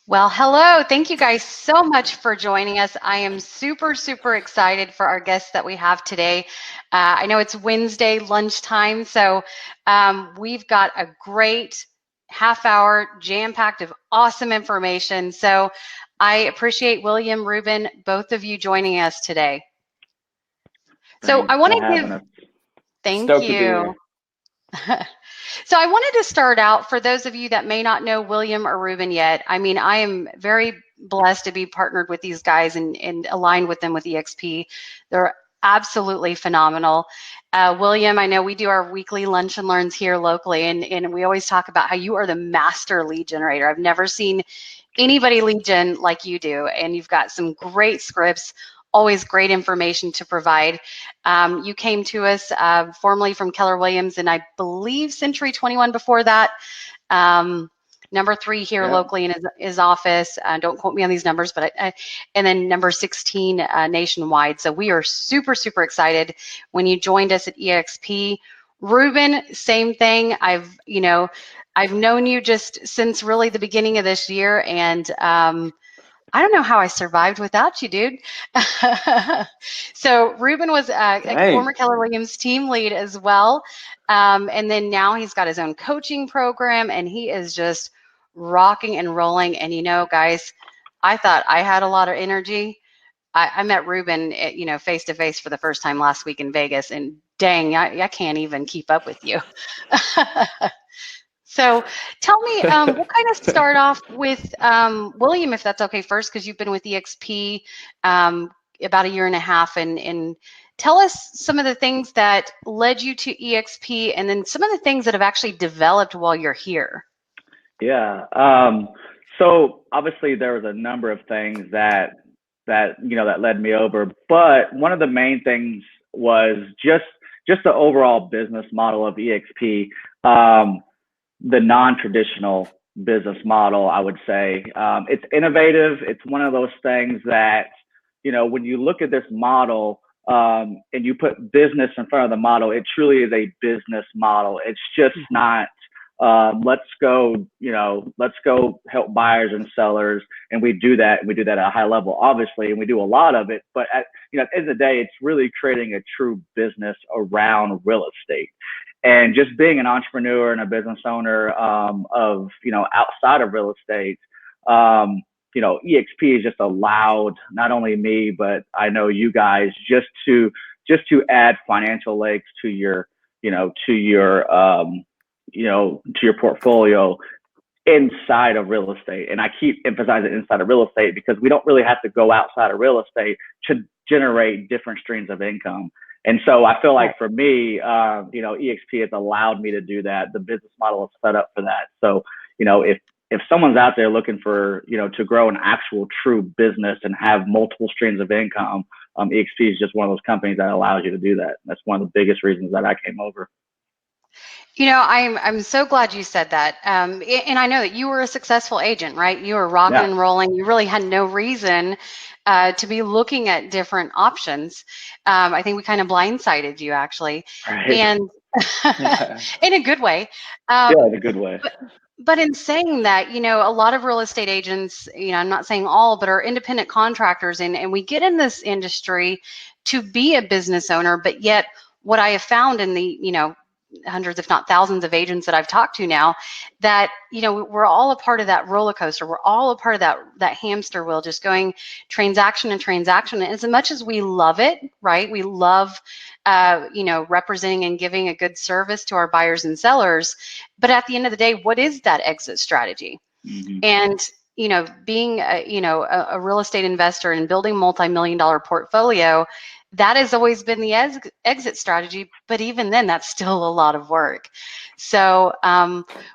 Well, hello. Thank you guys so much for joining us. I am super, super excited for our guests that we have today. I know it's Wednesday lunchtime, so we've got a great half hour jam-packed of awesome information. So I appreciate William, Ruben, both of you joining us today. So Thanks I want for to having give, us. thank Stoked to be you. here. So I wanted to start out for those of you that may not know William or Ruben yet. I mean, I am very blessed to be partnered with these guys and aligned with them with EXP. They're absolutely phenomenal. William, I know we do our weekly lunch and learns here locally, and we always talk about how you are the master lead generator. I've never seen anybody lead gen like you do, and you've got some great scripts, always great information to provide. You came to us formerly from Keller Williams, and I believe Century 21 before that. Number 3 here Yep. locally in his office. Don't quote me on these numbers, but and then number 16 nationwide. So we are super, super excited when you joined us at EXP. Ruben, same thing. I've known you just since really the beginning of this year, and I don't know how I survived without you, dude. So Ruben was a Hey, former Keller Williams team lead as well. And then now he's got his own coaching program and he is just rocking and rolling. And guys, I thought I had a lot of energy. I met Ruben, face to face for the first time last week in Vegas, and dang, I can't even keep up with you. So tell me, we'll kind of start off with William, if that's okay first, because you've been with EXP about a year and a half, and tell us some of the things that led you to EXP, and then some of the things that have actually developed while you're here. Yeah. So obviously there was a number of things that led me over, but one of the main things was just the overall business model of EXP, the non-traditional business model. I would say it's innovative. It's one of those things that when you look at this model. And you put business in front of the model, it truly is a business model. It's just not let's go help buyers and sellers, and we do that at a high level, obviously, and we do a lot of it, but at the end of the day, it's really creating a true business around real estate. And just being an entrepreneur and a business owner of outside of real estate, EXP has just allowed not only me, but I know you guys, just to add financial legs to your to your portfolio inside of real estate. And I keep emphasizing inside of real estate because we don't really have to go outside of real estate to generate different streams of income. And so I feel like for me, EXP has allowed me to do that. The business model is set up for that. So, if someone's out there looking for, to grow an actual true business and have multiple streams of income, EXP is just one of those companies that allows you to do that. That's one of the biggest reasons that I came over. I'm so glad you said that. And I know that you were a successful agent, right? You were rocking Yeah. and rolling. You really had no reason to be looking at different options. I think we kind of blindsided you, actually, Right. and in a good way. Yeah, in a good way. But in saying that, a lot of real estate agents, I'm not saying all, but are independent contractors, and we get in this industry to be a business owner, but yet what I have found in the, hundreds, if not thousands of agents that I've talked to now, that, we're all a part of that roller coaster. We're all a part of that hamster wheel, just going transaction and transaction. And as much as we love it, right? We love, representing and giving a good service to our buyers and sellers. But at the end of the day, what is that exit strategy? Mm-hmm. And being a real estate investor and building multi-million-dollar portfolio, that has always been the exit strategy. But even then, that's still a lot of work. So,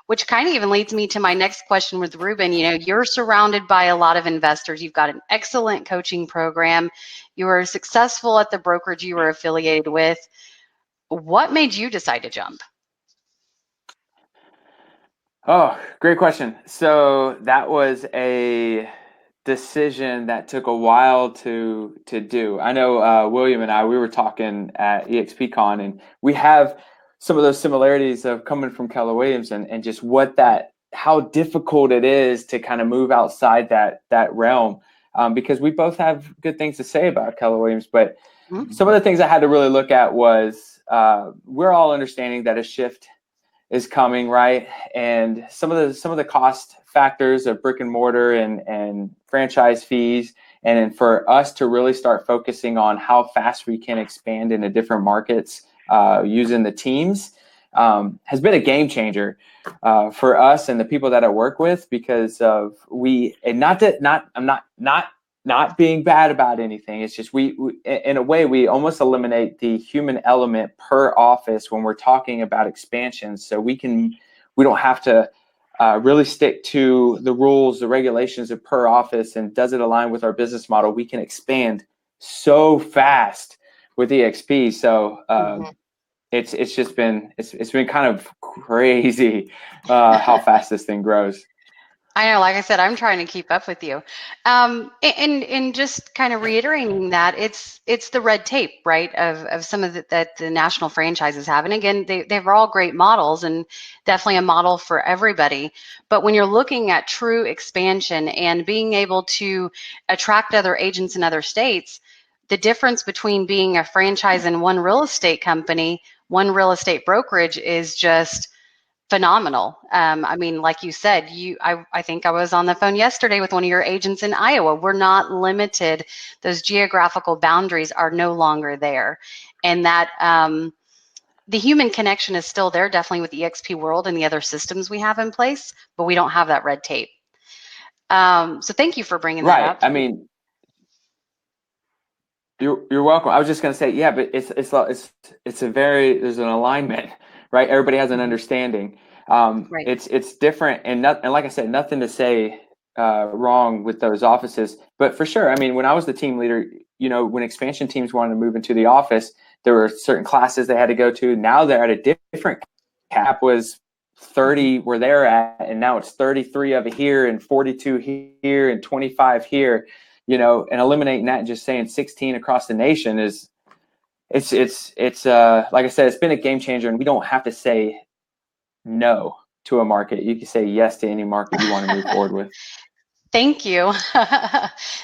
which kind of even leads me to my next question with Ruben. You're surrounded by a lot of investors. You've got an excellent coaching program. You were successful at the brokerage you were affiliated with. What made you decide to jump? Oh, great question. So that was a decision that took a while to do. I know William and I, we were talking at EXPCon, and we have some of those similarities of coming from Keller Williams and just what that how difficult it is to kind of move outside that realm, because we both have good things to say about Keller Williams. But some of the things I had to really look at was we're all understanding that a shift is coming, right? And some of the cost factors of brick and mortar and franchise fees, and then for us to really start focusing on how fast we can expand into different markets using the teams has been a game changer for us and the people that I work with, because of I'm not being bad about anything. It's just we in a way we almost eliminate the human element per office when we're talking about expansion, so we don't have to really stick to the rules, the regulations of per office, and does it align with our business model? We can expand so fast with EXP. So it's just been kind of crazy how fast this thing grows. I know, like I said, I'm trying to keep up with you. And just kind of reiterating that it's the red tape, right, of some of that the national franchises have. And again, they're all great models and definitely a model for everybody. But when you're looking at true expansion and being able to attract other agents in other states, the difference between being a franchise in one real estate company, one real estate brokerage is just phenomenal. I mean, like you said, I think I was on the phone yesterday with one of your agents in Iowa. We're not limited. Those geographical boundaries are no longer there. And that the human connection is still there, definitely with EXP World and the other systems we have in place, but we don't have that red tape. So thank you for bringing that up. I mean, you're welcome. I was just going to say, yeah, but there's an alignment, right? Everybody has an understanding. Right. It's different, and like I said, nothing to say wrong with those offices, but for sure. I mean, when I was the team leader, when expansion teams wanted to move into the office, there were certain classes they had to go to. Now they're at a different cap. Was 30 where they're at, and now it's 33 of it here and 42 here and 25 here. And eliminating that and just saying 16 across the nation it's like I said, it's been a game changer, and we don't have to say no to a market. You can say yes to any market you want to move forward with. Thank you.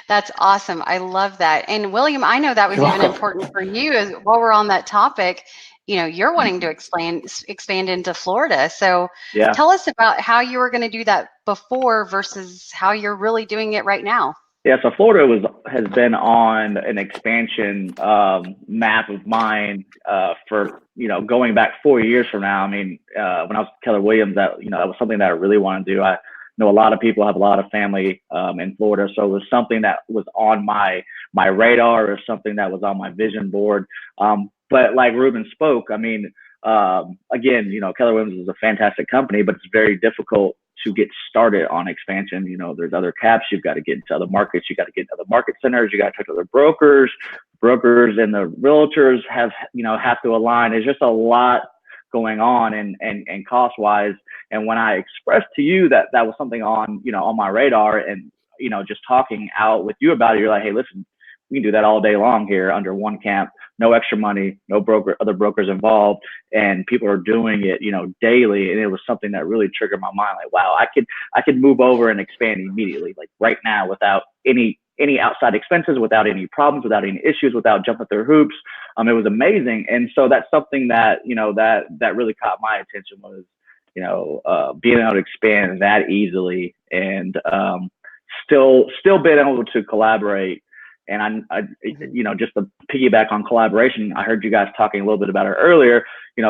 That's awesome. I love that. And William, I know that was even important for you as while we're on that topic. You're wanting to expand into Florida. So tell us about how you were going to do that before versus how you're really doing it right now. Yeah, so Florida has been on an expansion map of mine for going back 4 years from now. I mean, when I was at Keller Williams, that was something that I really want to do. I know a lot of people have a lot of family in Florida, so it was something that was on my radar, or something that was on my vision board. But like Ruben spoke, I mean, again, Keller Williams is a fantastic company, but it's very difficult to get started on expansion. There's other caps. You've got to get into other markets. You got to get into other market centers. You got to talk to other brokers and the realtors have to align. There's just a lot going on and cost wise. And when I expressed to you that was something on my radar, and just talking out with you about it, you're like, hey, listen, we can do that all day long here under one camp, no extra money, no other brokers involved, and people are doing it, daily. And it was something that really triggered my mind. Like, wow, I could move over and expand immediately, like right now, without any outside expenses, without any problems, without any issues, without jumping through hoops. It was amazing. And so that's something that, that really caught my attention was, being able to expand that easily, and still being able to collaborate. And I just to piggyback on collaboration, I heard you guys talking a little bit about it earlier.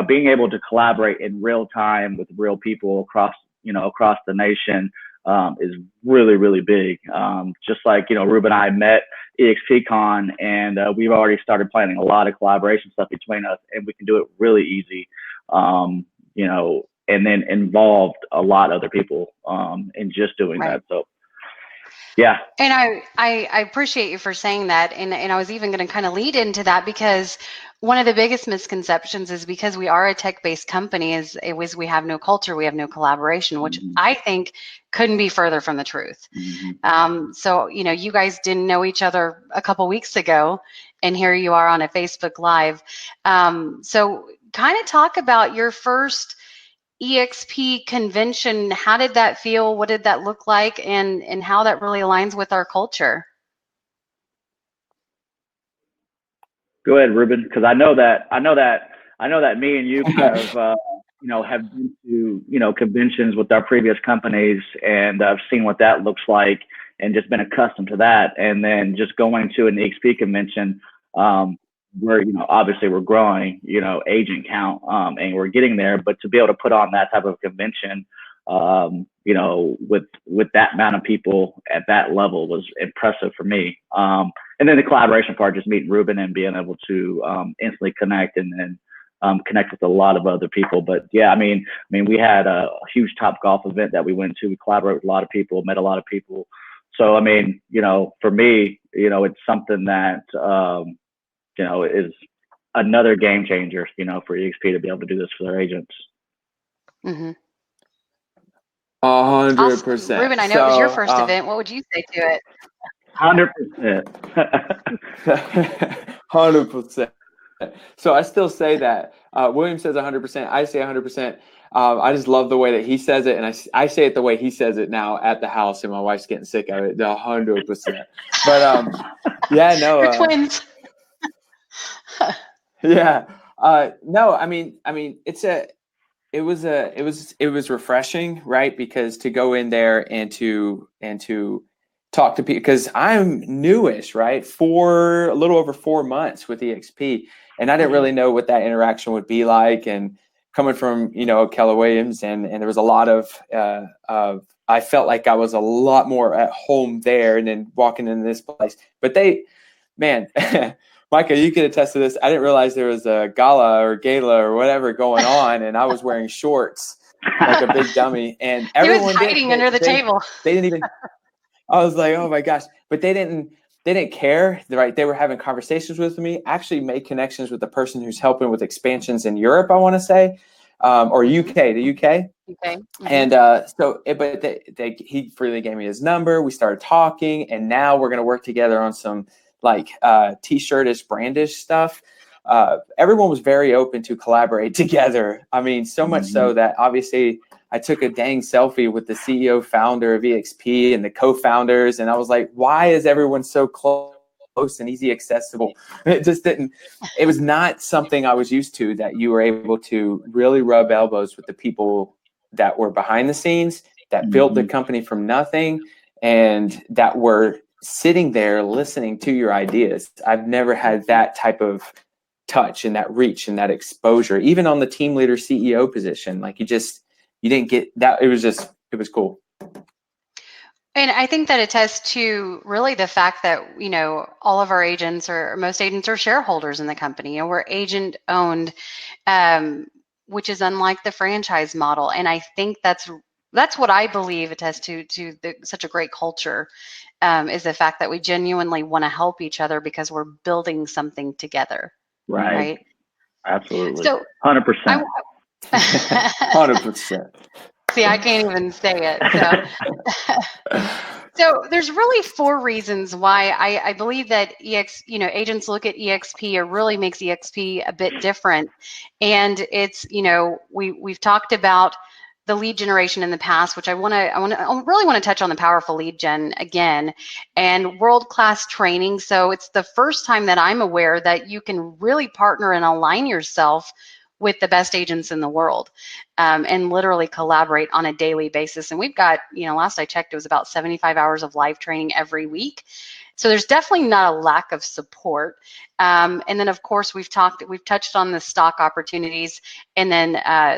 Being able to collaborate in real time with real people across the nation is really, really big. Just like Ruben and I met EXPCon, and we've already started planning a lot of collaboration stuff between us, and we can do it really easy. And then involved a lot of other people in just doing that. So. Yeah. And I appreciate you for saying that. And I was even going to kind of lead into that, because one of the biggest misconceptions is because we are a tech-based company is we have no culture, we have no collaboration, which I think couldn't be further from the truth. So, you guys didn't know each other a couple weeks ago, and here you are on a Facebook Live. So kind of talk about your first EXP convention, how did that feel? What did that look like? And how that really aligns with our culture? Go ahead, Ruben, because I know that me and you have have been to conventions with our previous companies, and I've seen what that looks like, and just been accustomed to that. And then just going to an EXP convention, where obviously we're growing agent count, and we're getting there, but to be able to put on that type of convention, with that amount of people at that level was impressive for me. And then the collaboration part, just meeting Ruben and being able to instantly connect, and then connect with a lot of other people. But yeah, I mean, we had a huge Top Golf event that we went to. We collaborated with a lot of people, met a lot of people. So I mean, for me, it's something that is another game changer, for EXP to be able to do this for their agents. Mm-hmm. 100%. Ruben, I know it was your first event. What would you say to it? 100%. 100%. So I still say that. William says 100%. I say 100%. I just love the way that he says it, and I say it the way he says it now at the house, and my wife's getting sick of it. 100%. But yeah, no. You're twins. Yeah. No, I mean, it was refreshing, right? Because to go in there and to talk to people, because I'm newish, right? For a little over 4 months with EXP, and I didn't really know what that interaction would be like. And coming from Keller Williams, and there was a lot of I felt like I was a lot more at home there, and then walking into this place. But man. Micah, you can attest to this. I didn't realize there was a gala or whatever going on, and I was wearing shorts like a big dummy. And everyone was hiding under the table. They didn't even. I was like, oh my gosh! But they didn't care. Right? They were having conversations with me. Actually, made connections with the person who's helping with expansions in Europe. I want to say, or UK, the UK. Okay. Mm-hmm. And he freely gave me his number. We started talking, and now we're going to work together on some t-shirtish, brandish stuff. Everyone was very open to collaborate together. I mean, so much so that obviously I took a dang selfie with the CEO founder of EXP and the co-founders. And I was like, why is everyone so close and easy accessible? It was not something I was used to, that you were able to really rub elbows with the people that were behind the scenes, that built the company from nothing, and that were sitting there listening to your ideas. I've never had that type of touch and that reach and that exposure, even on the team leader CEO position. Like you didn't get that. It was cool. And I think that attests to really the fact that, all of our agents, or most agents, are shareholders in the company, and we're agent owned, which is unlike the franchise model. And I think that's what I believe attests to such a great culture, is the fact that we genuinely want to help each other because we're building something together. Right? Absolutely. So 100%. 100%. See, I can't even say it. So there's really 4 reasons why I believe that agents look at EXP, or really makes EXP a bit different. And it's, we've talked about the lead generation in the past, which I really want to touch on the powerful lead gen again, and world-class training. So it's the first time that I'm aware that you can really partner and align yourself with the best agents in the world, and literally collaborate on a daily basis. And we've got, last I checked, it was about 75 hours of live training every week. So there's definitely not a lack of support. And then, of course, we've touched on the stock opportunities, and then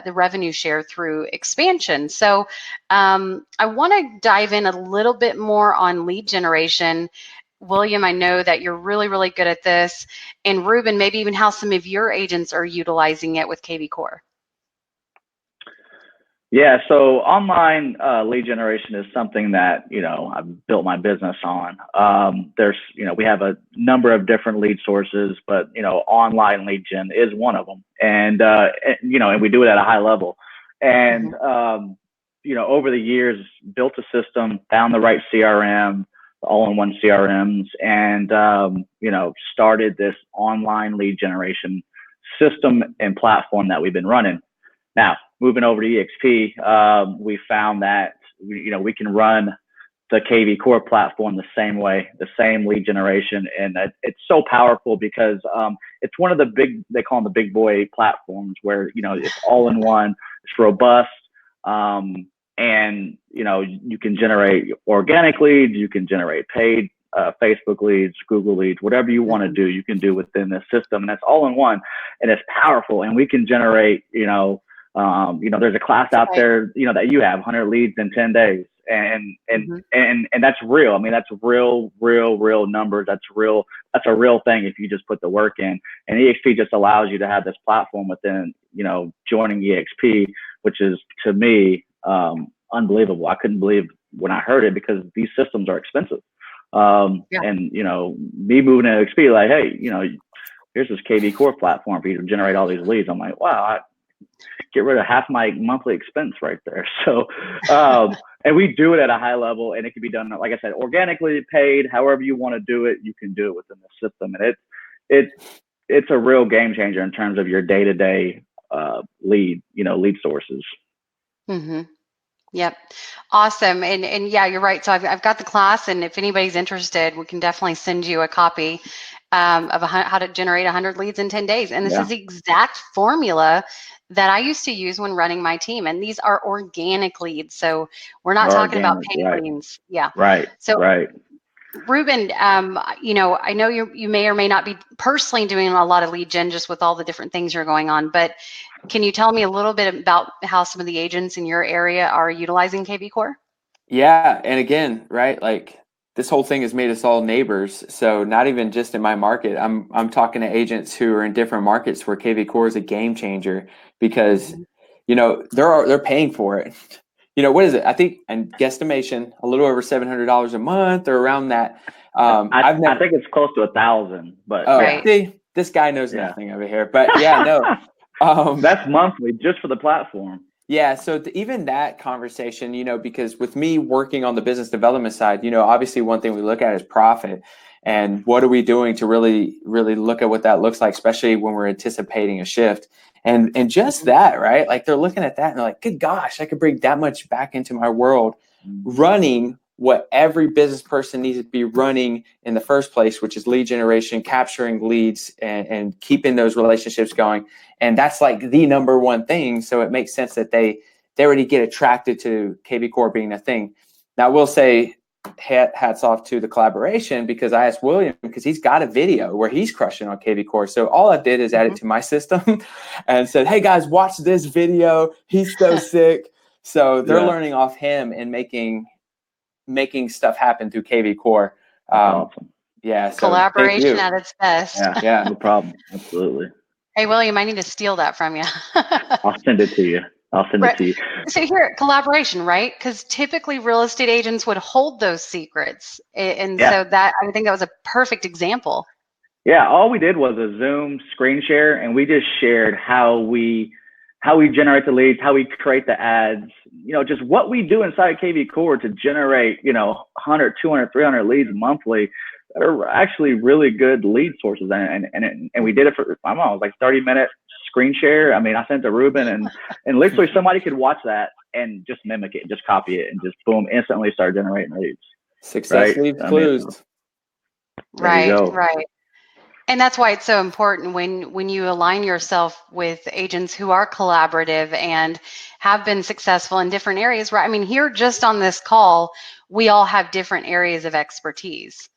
the revenue share through expansion. So I want to dive in a little bit more on lead generation. William, I know that you're really, really good at this. And Ruben, maybe even how some of your agents are utilizing it with KV Core. Yeah, so online lead generation is something that, I've built my business on. We have a number of different lead sources, but, online lead gen is one of them. And, and we do it at a high level. And, over the years, built a system, found the right CRM, all-in-one CRMs, and, started this online lead generation system and platform that we've been running. Now, moving over to EXP, we found that we can run the KV Core platform the same way, the same lead generation, and it's so powerful because it's one of the they call them the big boy platforms where it's all in one, it's robust, and you can generate organic leads, you can generate paid Facebook leads, Google leads, whatever you want to do, you can do within this system, and it's all in one, and it's powerful, and we can generate there's a class out there that you have 100 leads in 10 days. And that's real. I mean, that's real numbers. That's a real thing if you just put the work in. And EXP just allows you to have this platform within, joining EXP, which is to me unbelievable. I couldn't believe when I heard it because these systems are expensive. And me moving to EXP, like, hey, here's this KV Core platform for you to generate all these leads. I'm like, wow, get rid of half my monthly expense right there. So, and we do it at a high level, and it can be done, like I said, organically, paid, however you want to do it, you can do it within the system. And it's a real game changer in terms of your day-to-day lead sources. Yep. Awesome. And yeah, you're right. So I've got the class, and if anybody's interested, we can definitely send you a copy of how to generate 100 leads in 10 days. And this is the exact formula that I used to use when running my team. And these are organic leads. So we're not talking about paid leads. Yeah. Right. So right. Ruben, I know you may or may not be personally doing a lot of lead gen just with all the different things you're going on, but can you tell me a little bit about how some of the agents in your area are utilizing KV Core? Yeah. And again, right, like this whole thing has made us all neighbors. So not even just in my market, I'm talking to agents who are in different markets where KV Core is a game changer because, they're paying for it. What is it? I think, and guesstimation, a little over $700 a month or around that. I think it's close to 1,000, but see, this guy knows nothing over here, but that's monthly just for the platform. Yeah. So even that conversation, because with me working on the business development side, obviously one thing we look at is profit and what are we doing to really, really look at what that looks like, especially when we're anticipating a shift. And just that, right? Like they're looking at that and they're like, good gosh, I could bring that much back into my world running what every business person needs to be running in the first place, which is lead generation, capturing leads and keeping those relationships going. And that's like the number one thing. So it makes sense that they already get attracted to KV Core being a thing. Now, I will say hats off to the collaboration because I asked William because he's got a video where he's crushing on KV Core. So all I did is add it to my system and said, hey guys, watch this video. He's so sick. So they're learning off him and making stuff happen through KV Core. Awesome. Yeah. So collaboration at its best. Yeah. No problem. Absolutely. Hey, William, I need to steal that from you. I'll send it to you. So here, collaboration, right? Because typically real estate agents would hold those secrets. And so I think that was a perfect example. Yeah. All we did was a Zoom screen share, and we just shared how we generate the leads, how we create the ads, just what we do inside KV Core to generate, 100, 200, 300 leads monthly that are actually really good lead sources. And we did it for, I don't know, it was like 30-minute screen share. I mean, I sent to Ruben and literally somebody could watch that and just mimic it, just copy it and just boom, instantly start generating leads. Success leads closed. Right. And that's why it's so important when you align yourself with agents who are collaborative and have been successful in different areas, right? I mean, here just on this call, we all have different areas of expertise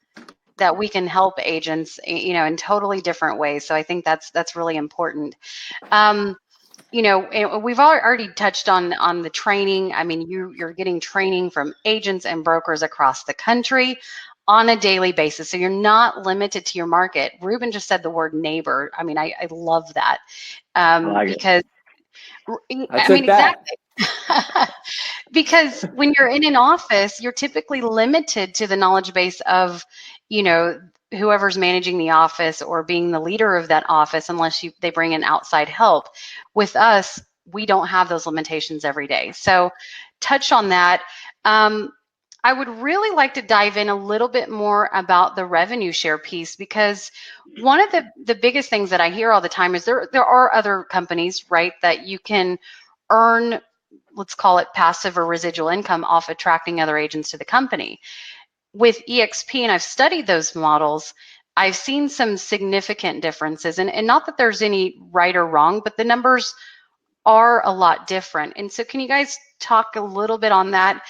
that we can help agents, in totally different ways. So I think that's really important. We've already touched on the training. I mean, you're getting training from agents and brokers across the country on a daily basis. So you're not limited to your market. Ruben just said the word neighbor. I mean, I love that because exactly. Because when you're in an office, you're typically limited to the knowledge base of, whoever's managing the office or being the leader of that office, unless they bring in outside help. With us, we don't have those limitations every day. So touch on that. I would really like to dive in a little bit more about the revenue share piece, because one of the biggest things that I hear all the time is there are other companies, right, that you can earn, let's call it passive or residual income off attracting other agents to the company. With EXP, and I've studied those models, I've seen some significant differences. And not that there's any right or wrong, but the numbers are a lot different. And so can you guys talk a little bit on that,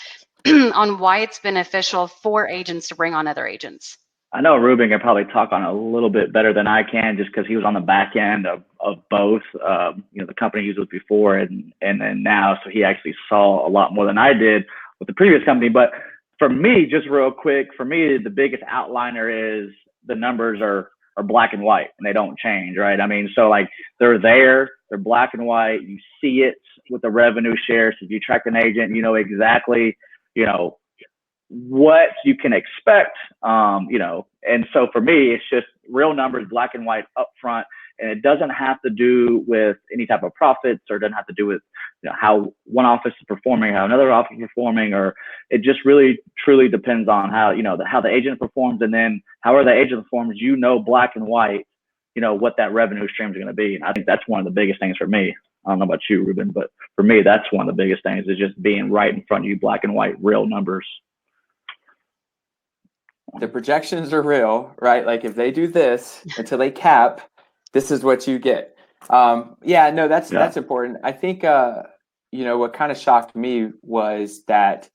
on why it's beneficial for agents to bring on other agents? I know Ruben can probably talk on it a little bit better than I can, just because he was on the back end of both, the company he was with before and then now. So he actually saw a lot more than I did with the previous company. But for me, just real quick, for me, the biggest outliner is the numbers are black and white and they don't change, right? I mean, so like they're there, they're black and white. You see it with the revenue share. So if you attract an agent, you know exactly, what you can expect, and so for me, it's just real numbers, black and white up front. And it doesn't have to do with any type of profits, or it doesn't have to do with how one office is performing, how another office is performing, or it just really truly depends on how, how the agent performs. And then however the agent performs, black and white, what that revenue stream is going to be. And I think that's one of the biggest things for me. I don't know about you, Ruben, but for me, that's one of the biggest things, is just being right in front of you, black and white, real numbers. The projections are real, right? Like if they do this until they cap, this is what you get. That's important. I think, what kind of shocked me was that,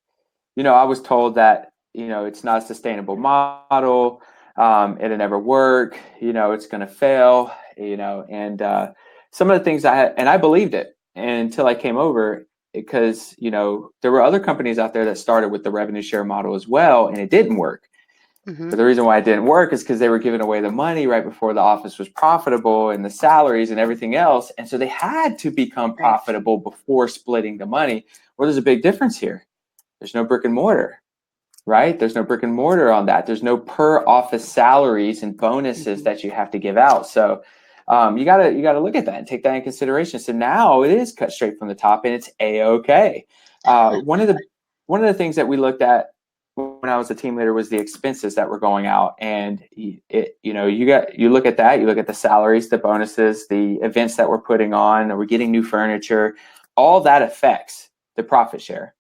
I was told that, it's not a sustainable model. It'll never work. It's going to fail, and some of the things I believed it until I came over, because, there were other companies out there that started with the revenue share model as well, and it didn't work. Mm-hmm. But the reason why it didn't work is because they were giving away the money right before the office was profitable, and the salaries and everything else. And so they had to become profitable before splitting the money. Well, there's a big difference here. There's no brick and mortar, right? There's no brick and mortar on that. There's no per office salaries and bonuses that you have to give out. So you gotta look at that and take that in consideration. So now it is cut straight from the top, and it's a-okay. One of the things that we looked at when I was a team leader was the expenses that were going out, and you look at that, you look at the salaries, the bonuses, the events that we're putting on, or we're getting new furniture, all that affects the profit share,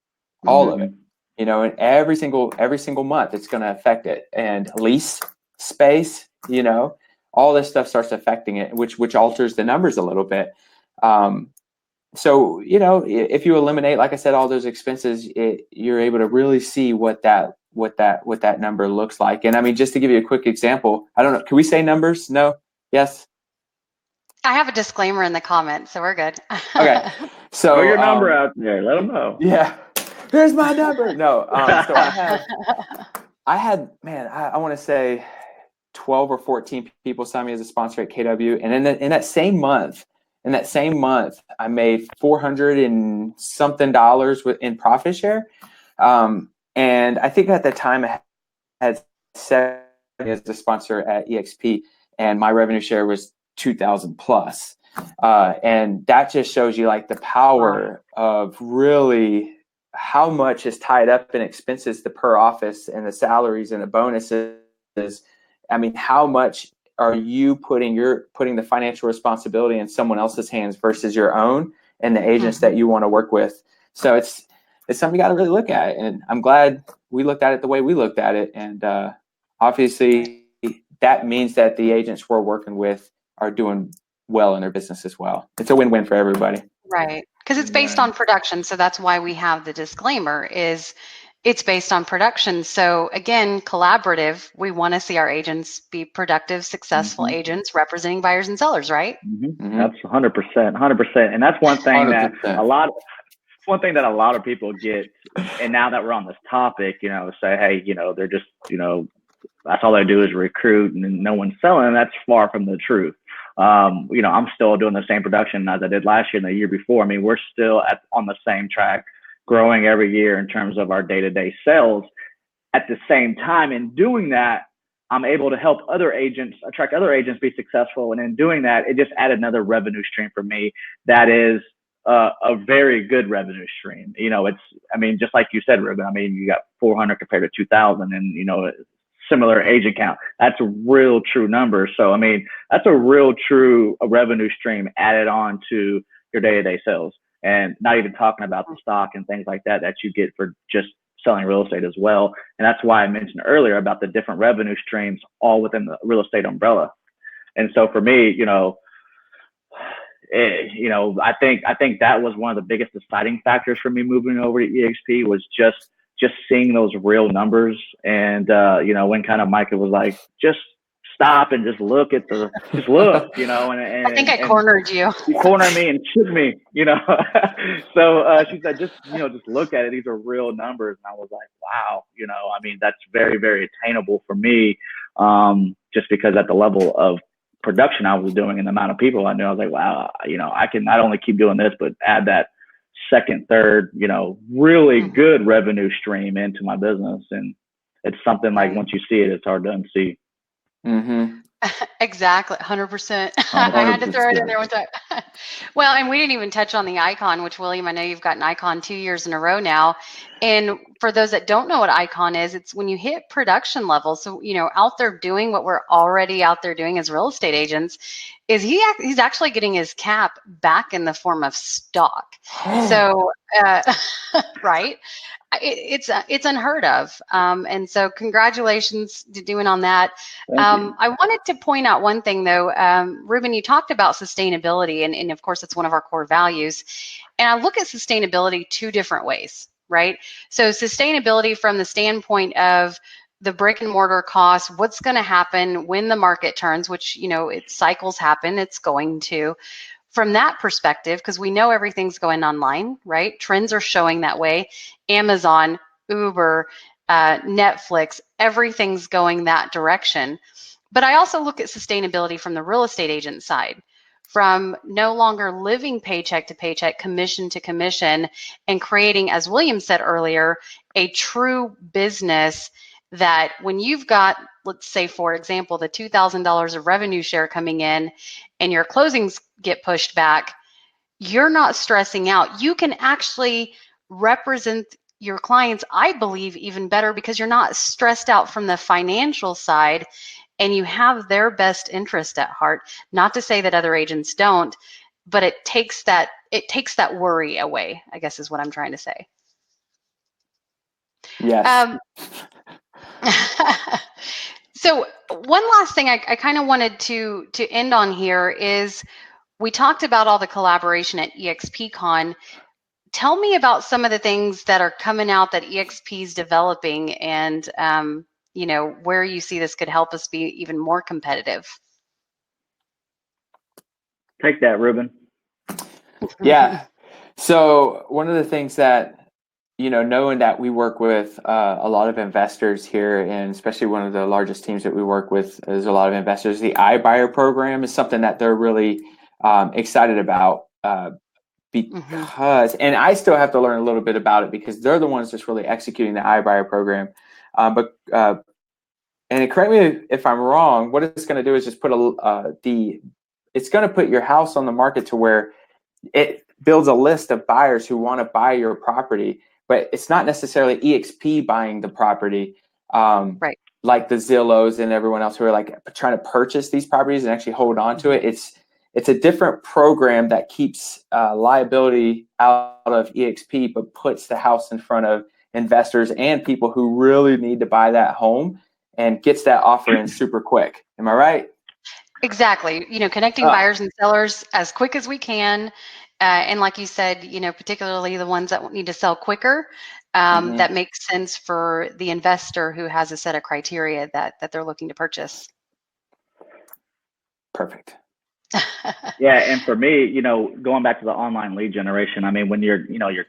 all of it, and every single month it's going to affect it, and lease space, all this stuff starts affecting it, which alters the numbers a little bit. So, if you eliminate, like I said, all those expenses, you're able to really see what that number looks like. And I mean, just to give you a quick example, I don't know, can we say numbers? No? Yes? I have a disclaimer in the comments, so we're good. Okay. So throw your number out there. Let them know. Yeah. There's my number. No. So I had, I want to say 12 or 14 people sign me as a sponsor at KW. And in that same month, I made $400 and something in profit share. And I think at the time I had 7 as a sponsor at EXP, and my revenue share was 2,000 plus. And that just shows you like the power of really how much is tied up in expenses, the per office and the salaries and the bonuses. I mean, how much are you putting the financial responsibility in someone else's hands versus your own and the agents that you want to work with? So it's something you got to really look at. And I'm glad we looked at it the way we looked at it. And obviously that means that the agents we're working with are doing well in their business as well. It's a win-win for everybody. Right. Because it's based on production. So that's why we have the disclaimer, is it's based on production. So again, collaborative, we want to see our agents be productive, successful agents representing buyers and sellers, right? That's 100%. And that's one thing 100%. that a lot of people get. And now that we're on this topic, say, hey, they're just, that's all they do is recruit and no one's selling. That's far from the truth. I'm still doing the same production as I did last year and the year before. I mean, we're still on the same track, growing every year in terms of our day-to-day sales. At the same time, in doing that, I'm able to help attract other agents be successful. And in doing that, it just added another revenue stream for me that is a very good revenue stream. Just like you said, Ruben, you got 400 compared to 2,000 and, similar agent count. That's a real true number. So, that's a real true revenue stream added on to your day-to-day sales. and not even talking about the stock and things like that you get for just selling real estate as well. And that's why I mentioned earlier about the different revenue streams all within the real estate umbrella. And so for me, I think that was one of the biggest deciding factors for me moving over to EXP was just seeing those real numbers. And, when kind of Micah was like, just stop and just look, and I think I cornered you. You cornered me and shook me, So she said, just look at it. These are real numbers. And I was like, wow, that's very, very attainable for me. Just because at the level of production I was doing and the amount of people I knew, I was like, wow, I can not only keep doing this, but add that second, third, really good revenue stream into my business. And it's something like once you see it, it's hard to unsee. Mm-hmm. Exactly, 100%. I had to throw it in there with that. Well, and we didn't even touch on the icon, which William, I know you've got an icon 2 years in a row now. And for those that don't know what icon is, it's when you hit production levels. So, out there doing what we're already out there doing as real estate agents, is he's actually getting his cap back in the form of stock. So, right. It's unheard of. And so congratulations to doing on that. I wanted to point out one thing though, Ruben, you talked about sustainability and of course it's one of our core values. And I look at sustainability two different ways, right? So sustainability from the standpoint of the brick and mortar costs, what's going to happen when the market turns, which, cycles happen, it's going to. From that perspective, because we know everything's going online, right? Trends are showing that way. Amazon, Uber, Netflix, everything's going that direction. But I also look at sustainability from the real estate agent side, from no longer living paycheck to paycheck, commission to commission, and creating, as William said earlier, a true business that when you've got, let's say, for example, the $2,000 of revenue share coming in and your closings get pushed back, you're not stressing out. You can actually represent your clients, I believe, even better because you're not stressed out from the financial side and you have their best interest at heart. Not to say that other agents don't, but it takes that worry away, I guess is what I'm trying to say. Yes. So one last thing I kind of wanted to end on here is we talked about all the collaboration at EXP Con. Tell me about some of the things that are coming out that EXP is developing and, where you see this could help us be even more competitive. Take that, Ruben. Yeah. So one of the things that, knowing that we work with a lot of investors here, and especially one of the largest teams that we work with is a lot of investors, the iBuyer program is something that they're really excited about because, and I still have to learn a little bit about it because they're the ones just really executing the iBuyer program. And correct me if I'm wrong, what it's going to do is just put it's going to put your house on the market to where it builds a list of buyers who want to buy your property, but it's not necessarily EXP buying the property, right? Like the Zillows and everyone else who are like trying to purchase these properties and actually hold on to it. It's a different program that keeps liability out of EXP, but puts the house in front of investors and people who really need to buy that home and gets that offer in super quick. Am I right? Exactly. Connecting buyers and sellers as quick as we can. And like you said, particularly the ones that need to sell quicker, that makes sense for the investor who has a set of criteria that they're looking to purchase. Perfect. Yeah, and for me, going back to the online lead generation, I mean, when you're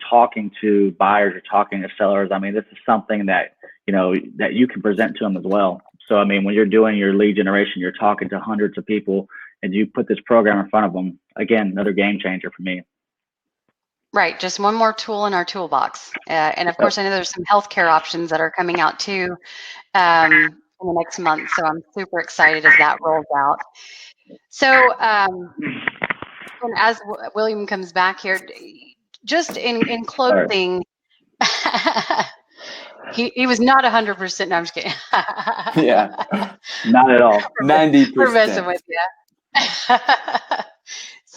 talking to buyers, you're talking to sellers, I mean, this is something that, that you can present to them as well. So, I mean, when you're doing your lead generation, you're talking to hundreds of people and you put this program in front of them. Again, another game changer for me. Right. Just one more tool in our toolbox. And of course, I know there's some healthcare options that are coming out too in the next month. So I'm super excited as that rolls out. So and as William comes back here, just in closing, he was not 100%. No, I'm just kidding. Yeah, not at all. 90%. We're messing with you.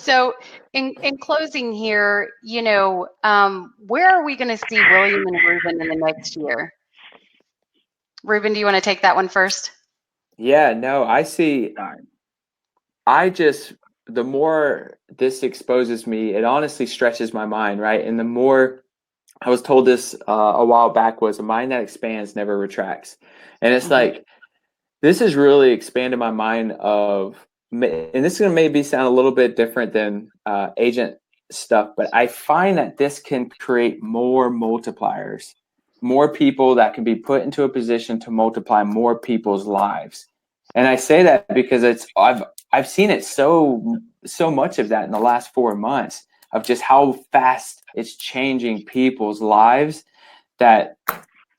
So in closing here, where are we going to see William and Ruben in the next year? Ruben, do you want to take that one first? Yeah, no, I see. The more this exposes me, it honestly stretches my mind, right? And the more I was told this a while back was a mind that expands never retracts. And it's like, this has really expanded my mind of, and this is going to maybe sound a little bit different than agent stuff, but I find that this can create more multipliers, more people that can be put into a position to multiply more people's lives. And I say that because I've seen it so much of that in the last 4 months of just how fast it's changing people's lives, that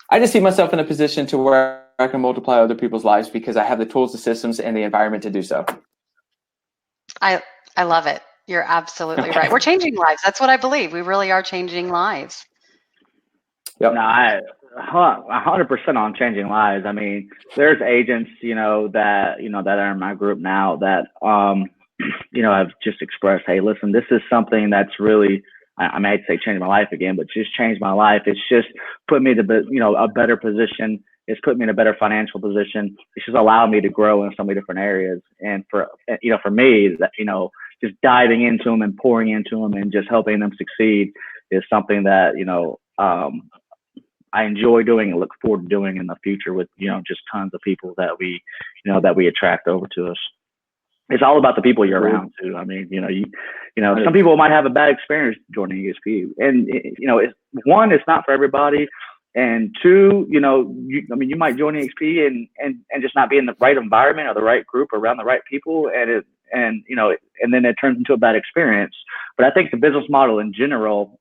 I just see myself in a position to where I can multiply other people's lives because I have the tools, the systems, and the environment to do so. I love it. You're absolutely right. We're changing lives. That's what I believe. We really are changing lives. Yep. No, I 100% on changing lives. I mean, there's agents, that are in my group now that, have just expressed, hey, listen, this is something that's really, I might say change my life again, but just changed my life. It's just put me to, a better position. It's put me in a better financial position. It's just allowed me to grow in so many different areas. And for me, that, just diving into them and pouring into them and just helping them succeed is something that, I enjoy doing and look forward to doing in the future with, just tons of people that we attract over to us. It's all about the people you're around too. I mean, some people might have a bad experience joining EXP, and one, it's not for everybody, and two, you might join EXP and just not be in the right environment or the right group around the right people, and then it turns into a bad experience. But I think the business model in general,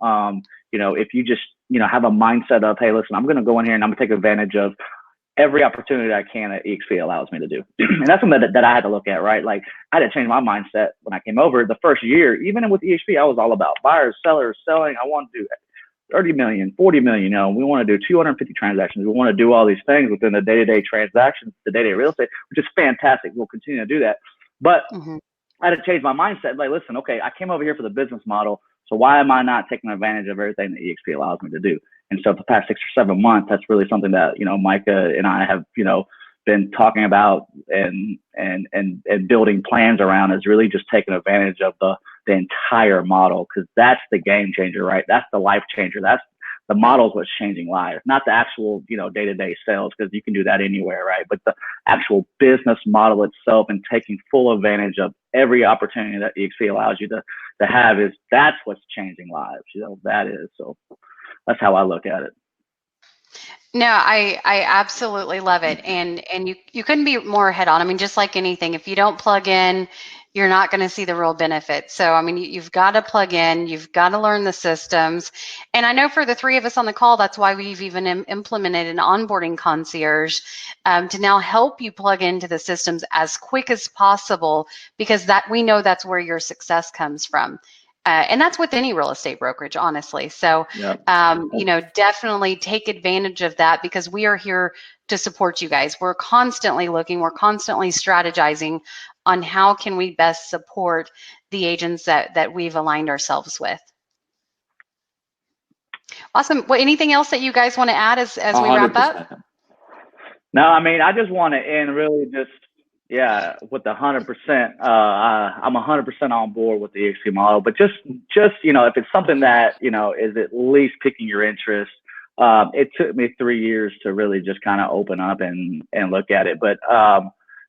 if you just have a mindset of, hey, listen, I'm going to go in here and I'm going to take advantage of every opportunity I can that EXP allows me to do. And that's something that I had to look at, right? Like, I had to change my mindset when I came over. The first year, even with EXP, I was all about buyers, sellers, selling. I want to do 30 million, 40 million. We want to do 250 transactions. We want to do all these things within the day-to-day transactions, the day-to-day real estate, which is fantastic. We'll continue to do that. But I had to change my mindset. Like, listen, okay, I came over here for the business model. So why am I not taking advantage of everything that EXP allows me to do? And so for the past 6 or 7 months, that's really something that, Micah and I have, been talking about and building plans around, is really just taking advantage of the entire model, because that's the game changer, right? That's the life changer. That's the model is what's changing lives, not the actual, day-to-day sales, because you can do that anywhere, right? But the actual business model itself and taking full advantage of every opportunity that EXP allows you to have, that's what's changing lives. That is. So that's how I look at it. No, I absolutely love it. And you couldn't be more head on. I mean, just like anything, if you don't plug in, you're not going to see the real benefit. So, I mean, you've got to plug in, you've got to learn the systems. And I know for the three of us on the call, that's why we've even implemented an onboarding concierge to now help you plug into the systems as quick as possible, because that we know that's where your success comes from. And that's with any real estate brokerage, honestly. So, definitely take advantage of that, because we are here to support you guys. We're constantly looking, we're constantly strategizing on how can we best support the agents that we've aligned ourselves with. Awesome. Well, anything else that you guys want to add as we wrap up? No, I mean, I just want to end really just, with the 100%. I'm 100% on board with the EXP model, but just if it's something that is at least piquing your interest. It took me 3 years to really just kind of open up and look at it, but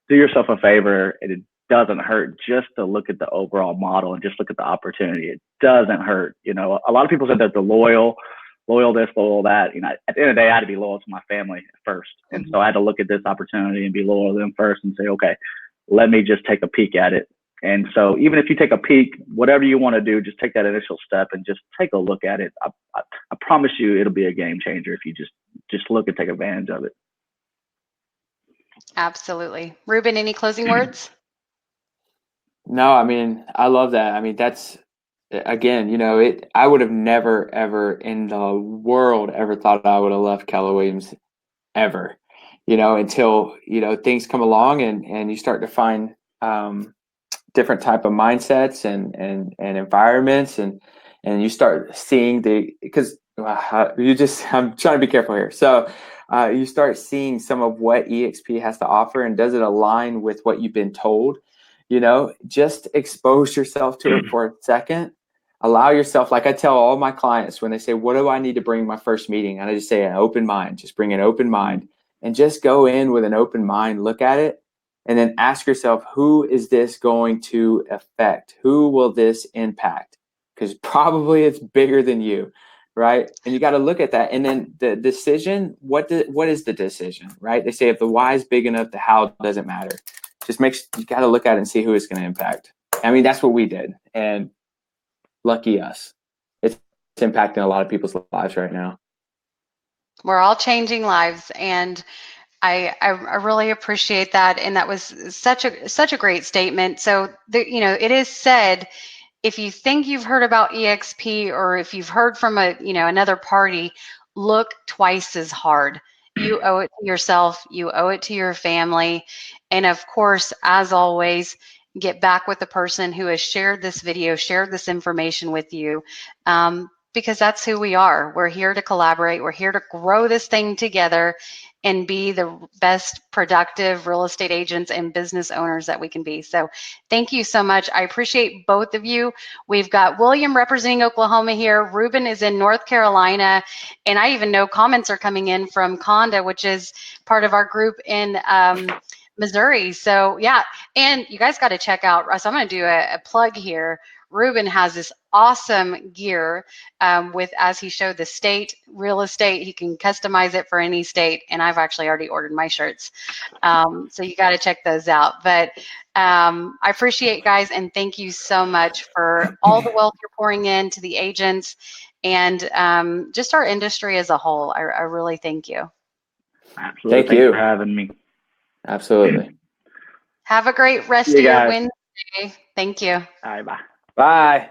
do yourself a favor. It doesn't hurt just to look at the overall model and just look at the opportunity. It doesn't hurt. A lot of people said that the loyal this, loyal that. At the end of the day, I had to be loyal to my family first. And so I had to look at this opportunity and be loyal to them first and say, okay, let me just take a peek at it. And so even if you take a peek, whatever you want to do, just take that initial step and just take a look at it. I promise you it'll be a game changer if you just look and take advantage of it. Absolutely. Ruben, any closing words? No, I mean, I love that. I mean, that's, again, I would have never, ever in the world ever thought I would have left Keller Williams ever, until, things come along and you start to find, different type of mindsets and environments, and you start seeing because I'm trying to be careful here. So you start seeing some of what EXP has to offer, and does it align with what you've been told? Just expose yourself to it for a second. Allow yourself, like I tell all my clients when they say, what do I need to bring my first meeting? And I just say an open mind. Just bring an open mind and just go in with an open mind, look at it, and then ask yourself, who is this going to affect? Who will this impact? Because probably it's bigger than you, right? And you got to look at that. And then the decision, what is the decision, right? They say if the why is big enough, the how doesn't matter. You got to look at it and see who it's going to impact. I mean, that's what we did. And lucky us. It's impacting a lot of people's lives right now. We're all changing lives, and I really appreciate that. And that was such a great statement. So it is said, if you think you've heard about EXP, or if you've heard from another party, look twice as hard. You owe it to yourself, you owe it to your family, and of course, as always, get back with the person who has shared this video, shared this information with you, because that's who we are. We're here to collaborate. We're here to grow this thing together and be the best productive real estate agents and business owners that we can be. So thank you so much. I appreciate both of you. We've got William representing Oklahoma here. Ruben is in North Carolina. And I even know comments are coming in from Conda, which is part of our group in Missouri. So yeah, and you guys got to check out, so I'm going to do a plug here. Ruben has this awesome gear with, as he showed, the state real estate. He can customize it for any state, and I've actually already ordered my shirts. So you got to check those out. But I appreciate you guys, and thank you so much for all the wealth you're pouring into the agents and just our industry as a whole. I really thank you. Absolutely. Thank you for having me. Absolutely. Have a great rest of your Wednesday. Thank you. All right, bye. Bye.